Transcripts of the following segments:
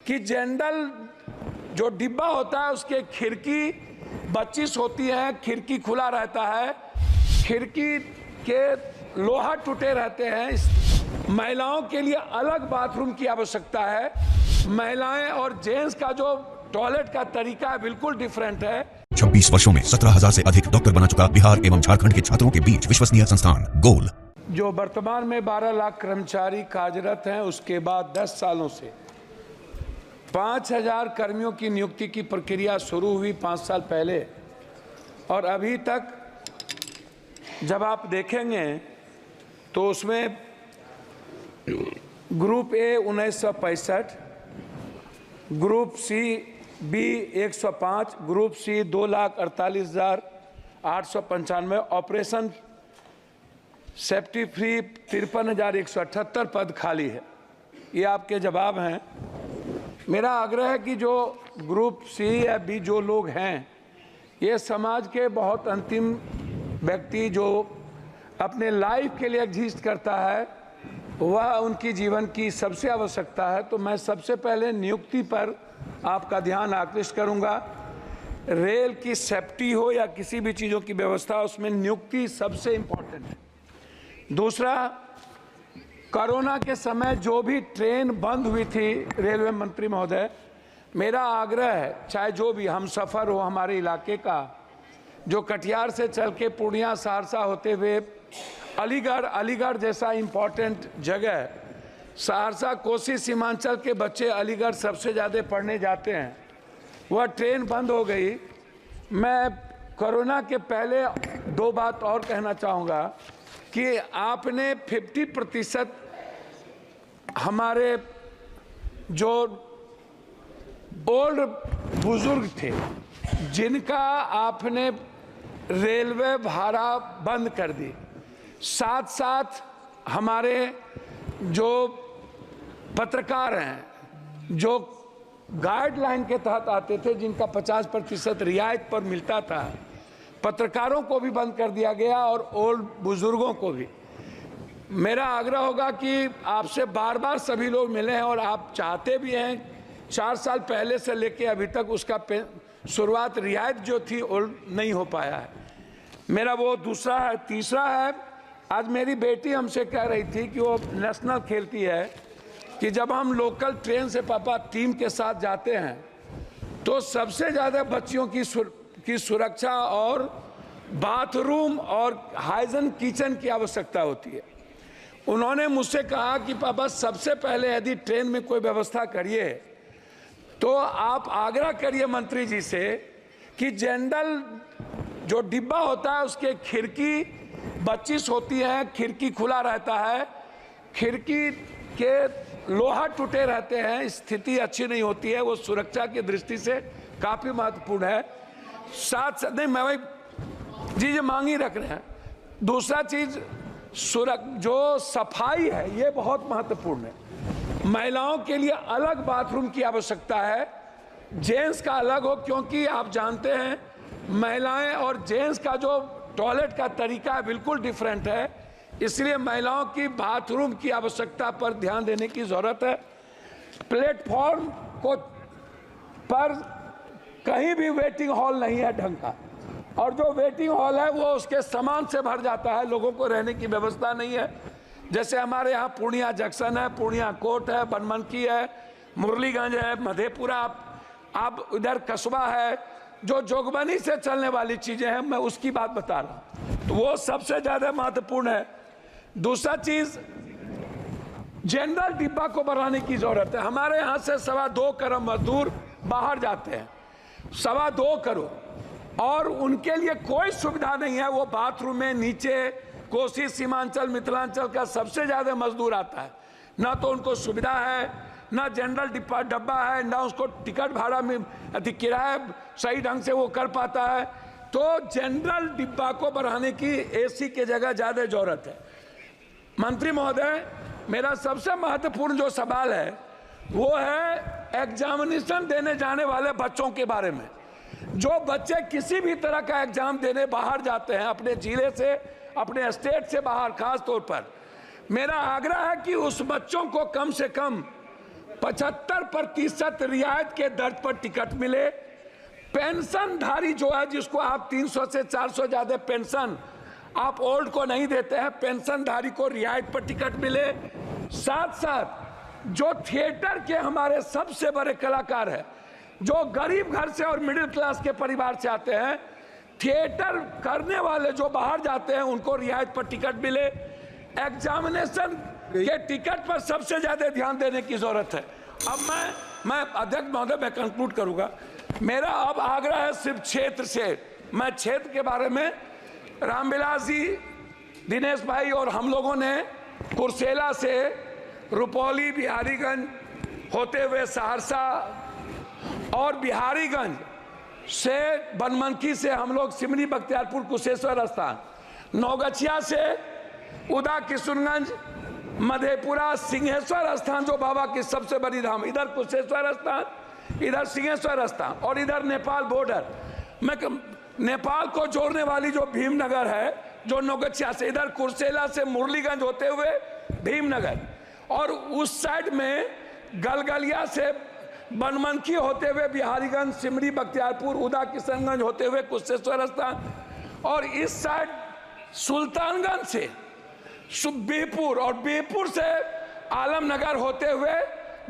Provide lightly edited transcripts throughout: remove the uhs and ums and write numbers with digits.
कि जनरल जो डिब्बा होता है उसके खिड़की 25 होती है, खिड़की खुला रहता है, खिड़की के लोहा टूटे रहते हैं। महिलाओं के लिए अलग बाथरूम की आवश्यकता है। महिलाएं और जेंट्स का जो टॉयलेट का तरीका है बिल्कुल डिफरेंट है। 26 वर्षों में 17,000 से अधिक डॉक्टर बना चुका बिहार एवं झारखंड के छात्रों के बीच विश्वसनीय संस्थान गोल। जो वर्तमान में 12 लाख कर्मचारी कार्यरत हैं, उसके बाद 10 सालों से 5,000 कर्मियों की नियुक्ति की प्रक्रिया शुरू हुई 5 साल पहले, और अभी तक जब आप देखेंगे तो उसमें group A 1965, group C B 105, group C 2,48,895, operation safety free 53,178 पद खाली है। ये आपके जवाब हैं। मेरा आग्रह है कि जो ग्रुप सी या बी जो लोग हैं, ये समाज के बहुत अंतिम व्यक्ति जो अपने लाइफ के लिए एग्जिस्ट करता है, वह उनकी जीवन की सबसे आवश्यकता है। तो मैं सबसे पहले नियुक्ति पर आपका ध्यान आकृष्ट करूंगा। रेल की सेफ्टी हो या किसी भी चीज़ों की व्यवस्था, उसमें नियुक्ति सबसे इम्पोर्टेंट है। दूसरा, कोरोना के समय जो भी ट्रेन बंद हुई थी, रेलवे मंत्री महोदय, मेरा आग्रह है, चाहे जो भी हम सफ़र हो हमारे इलाके का, जो कटिहार से चल के पूर्णिया सहरसा होते हुए अलीगढ़ जैसा इम्पोर्टेंट जगह, सहरसा कोसी सीमांचल के बच्चे अलीगढ़ सबसे ज़्यादा पढ़ने जाते हैं, वह ट्रेन बंद हो गई। मैं कोरोना के पहले 2 बात और कहना चाहूँगा कि आपने 50% हमारे जो ओल्ड बुजुर्ग थे जिनका आपने रेलवे भाड़ा बंद कर दी, साथ साथ हमारे जो पत्रकार हैं जो गाइडलाइन के तहत आते थे, जिनका 50% रियायत पर मिलता था, पत्रकारों को भी बंद कर दिया गया और ओल्ड बुजुर्गों को भी। मेरा आग्रह होगा कि आपसे बार बार सभी लोग मिले हैं और आप चाहते भी हैं, 4 साल पहले से लेके अभी तक उसका शुरुआत रियायत जो थी ओल्ड नहीं हो पाया है। मेरा वो दूसरा है। तीसरा है, आज मेरी बेटी हमसे कह रही थी कि वो नेशनल खेलती है, कि जब हम लोकल ट्रेन से पापा टीम के साथ जाते हैं तो सबसे ज़्यादा बच्चियों की सुरक्षा और बाथरूम और हाइजीन किचन की आवश्यकता होती है। उन्होंने मुझसे कहा कि पापा सबसे पहले यदि ट्रेन में कोई व्यवस्था करिए तो आप आग्रह करिए मंत्री जी से कि जनरल जो डिब्बा होता है उसके खिड़की 25 होती है, खिड़की खुला रहता है, खिड़की के लोहा टूटे रहते हैं, स्थिति अच्छी नहीं होती है, वो सुरक्षा की दृष्टि से काफ़ी महत्वपूर्ण है। साथ नहीं, मैं भाई जी मांग ही रख रहे हैं। दूसरा चीज़ जो सफाई है, ये बहुत महत्वपूर्ण है। महिलाओं के लिए अलग बाथरूम की आवश्यकता है, जेंट्स का अलग हो, क्योंकि आप जानते हैं महिलाएं और जेंट्स का जो टॉयलेट का तरीका है बिल्कुल डिफरेंट है, इसलिए महिलाओं की बाथरूम की आवश्यकता पर ध्यान देने की ज़रूरत है। प्लेटफॉर्म को पर कहीं भी वेटिंग हॉल नहीं है ढंग का, और जो वेटिंग हॉल है वो उसके सामान से भर जाता है, लोगों को रहने की व्यवस्था नहीं है। जैसे हमारे यहाँ पूर्णिया जंक्शन है, पूर्णिया कोर्ट है, बनमनकी है, मुरलीगंज है, मधेपुरा, आप इधर कस्बा है, जो जोगबनी से चलने वाली चीज़ें हैं, मैं उसकी बात बता रहा हूँ, तो वो सबसे ज़्यादा महत्वपूर्ण है। दूसरा चीज़, जनरल डिब्बा को बढ़ाने की ज़रूरत है। हमारे यहाँ से 2.25 करोड़ मजदूर बाहर जाते हैं, 2.25 करोड़, और उनके लिए कोई सुविधा नहीं है। वो बाथरूम में नीचे कोसी सीमांचल मिथिलांचल का सबसे ज़्यादा मजदूर आता है, ना तो उनको सुविधा है, ना जनरल डब्बा है, ना उसको टिकट भाड़ा में किराया सही ढंग से वो कर पाता है। तो जनरल डिब्बा को बढ़ाने की एसी के जगह ज़्यादा ज़रूरत है। मंत्री महोदय, मेरा सबसे महत्वपूर्ण जो सवाल है वो है एग्जामिनेशन देने जाने वाले बच्चों के बारे में। जो बच्चे किसी भी तरह का एग्जाम देने बाहर जाते हैं, अपने जिले से, अपने स्टेट से बाहर, खास तौर पर मेरा आग्रह है कि उस बच्चों को कम से कम 75% रियायत के दर पर टिकट मिले। पेंशनधारी जो है, जिसको आप 300 से 400 ज्यादा पेंशन आप ओल्ड को नहीं देते हैं, पेंशनधारी को रियायत पर टिकट मिले। साथ साथ जो थिएटर के हमारे सबसे बड़े कलाकार हैं, जो गरीब घर से और मिडिल क्लास के परिवार से आते हैं, थिएटर करने वाले जो बाहर जाते हैं, उनको रियायत पर टिकट मिले। एग्जामिनेशन के टिकट पर सबसे ज्यादा ध्यान देने की जरूरत है। अब मैं अध्यक्ष महोदय, मैं कंक्लूड करूंगा। मेरा अब आग्रह है सिर्फ क्षेत्र से, मैं क्षेत्र के बारे में रामविलास जी, दिनेश भाई और हम लोगों ने कुर्सेला से रुपौली, बिहारीगंज होते हुए सहरसा और बिहारीगंज से बनमनखी से हम लोग सिमरी, बख्तियारपुर, कुशेश्वर स्थान, नौगछिया से उदा, किशुनगंज, मधेपुरा, सिंहेश्वर स्थान जो बाबा की सबसे बड़ी धाम, इधर कुशेश्वर स्थान, इधर सिंहेश्वर स्थान और इधर नेपाल बॉर्डर। मैं नेपाल को जोड़ने वाली जो भीमनगर है, जो नौगछिया से, इधर कुर्सेला से मुरलीगंज होते हुए भीमनगर, और उस साइड में गलगलिया से बनमनखी होते हुए बिहारीगंज, सिमरी, बख्तियारपुर, उदा, किशनगंज होते हुए कुशेश्वर स्थान, और इस साइड सुल्तानगंज से बिहपुर और बिहपुर से आलमनगर होते हुए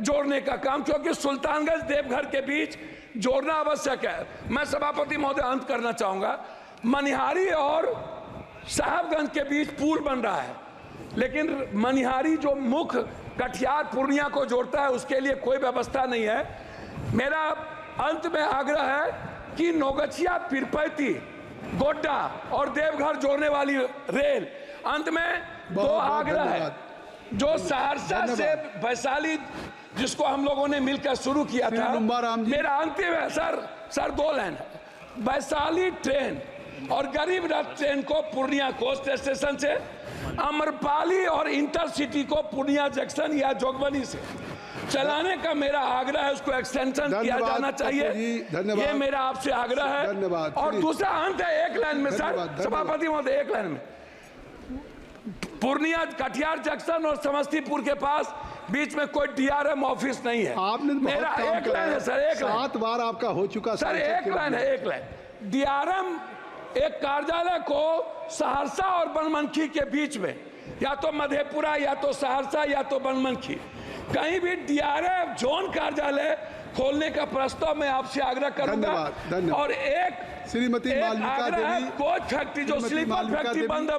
जोड़ने का काम, क्योंकि सुल्तानगंज देवघर के बीच जोड़ना आवश्यक है। मैं सभापति महोदय अंत करना चाहूंगा। मनिहारी और साहबगंज के बीच पुल बन रहा है, लेकिन मनिहारी जो मुख्य कटिहार पूर्णिया को जोड़ता है, उसके लिए कोई व्यवस्था नहीं है। मेरा अंत में आग्रह है कि नौगछिया, पीरपैती, गोड्डा और देवघर जोड़ने वाली रेल, अंत में दो आग्रह है। जो सहरसा से वैशाली, जिसको हम लोगों ने मिलकर शुरू किया था, मेरा अंतिम है सर 2 लाइन है। वैशाली ट्रेन और गरीब रथ ट्रेन को पूर्णिया कोस्ट स्टेशन से, अमरपाली और इंटरसिटी को पूर्णिया जंक्शन या जोगबनी से चलाने का मेरा आग्रह है। उसको एक्सटेंशन किया जाना चाहिए, ये मेरा आपसे आग्रह है। और दूसरा अंत है, एक लाइन में सर, सभापति महोदय, एक लाइन में, पूर्णिया कटिहार जंक्शन और समस्तीपुर के पास बीच में कोई डीआरएम ऑफिस नहीं है। आपने मेरा एक लाइन है सर, एक लाइन, 7 बार आपका हो चुका सर, एक लाइन है, एक लाइन। डीआरएम एक कार्यालय को सहरसा और बनमनखी के बीच में, या तो मधेपुरा, या तो सहरसा, या तो बनमनखी, कहीं भी डीआरएम जोन कार्यालय खोलने का प्रस्ताव मैं आपसे आग्रह करूंगा। धन्यवाद। और एक श्रीमती मालविका आग्रह है, देवी, कोच फैक्ट्री जो स्लीपर फैक्ट्री बंद है